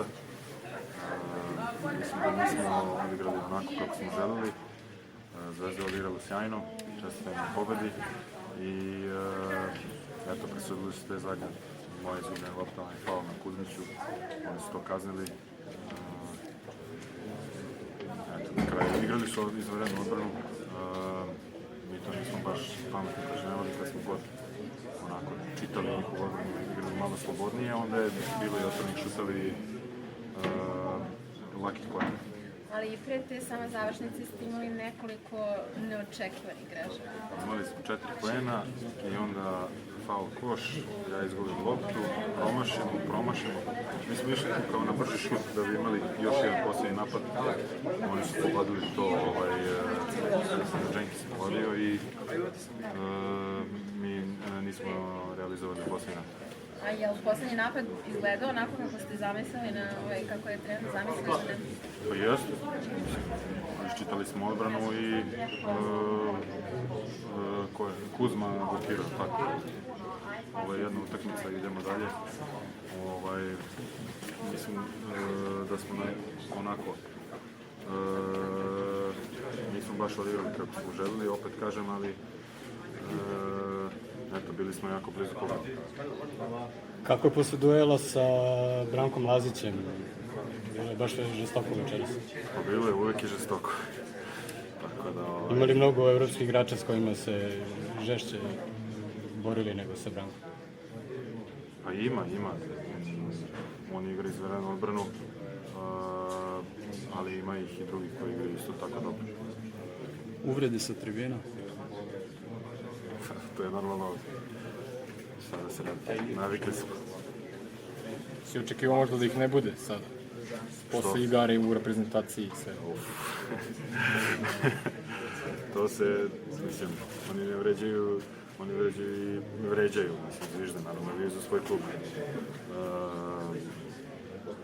utakmica. Mislim da nismo odigrali onako kako smo želeli. Zvezda je odigrala sjajno, čestitam na pobedi i eto, presudili su te zadnje moje izgubljene lopte, onaj faul na Kuzmiću, oni su to kaznili. Eto, na kraju igrali su izvanrednu odbranu, mi to nismo baš pametno kažnjavali kad smo god onako čitali njihovu odbranu, igrali malo slobodnije, onda je bilo i otvornih šutovi lakih poena. Ali i pre te same završnice ste imali nekoliko neočekivanih grešaka. Imali smo 4 poena i onda faul koš, ja izgubim loptu, promašimo. Mi smo išli kao na brži šut da bi imali još jedan posljednji napad. Oni su povladili to, Jenkins povodio i mi nismo realizovali posljednji napad. A je li posljednji napad izgledao onako kako ste zamislili, kako je trener zamislio? Pa jeste. Iščitali smo odbranu i Kuzma blokirao, tako. Ovo je jedna utakmica, idemo dalje. Mislim da smo onako nismo baš odigrali kako smo želili, opet kažem, ali eto, bili smo jako blizu pobjede. Kako je posle duela sa Brankom Lazićem? Bilo je baš žestoko večeras. Pa bilo je, uvek je žestoko. Tako da, Ima li mnogo evropskih igrača s kojima se žešće borili nego sa Brankom? Pa ima. On igra izvanrednu odbranu, ali ima ih i drugi koji igraju isto tako dobro. Uvrede sa tribina? To je normalno. Šta da se radi, navikli smo. Si očekivao možda da ih ne bude sada? Posle igare u reprezentaciji i sve. To se, mislim, oni ne vređaju, oni vređaju, mislim, zvižde, naravno, vi za svoj klub.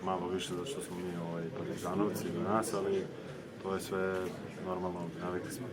Malo više zato što smo mi Partizanovci do nas, ali to je sve normalno, navikli smo.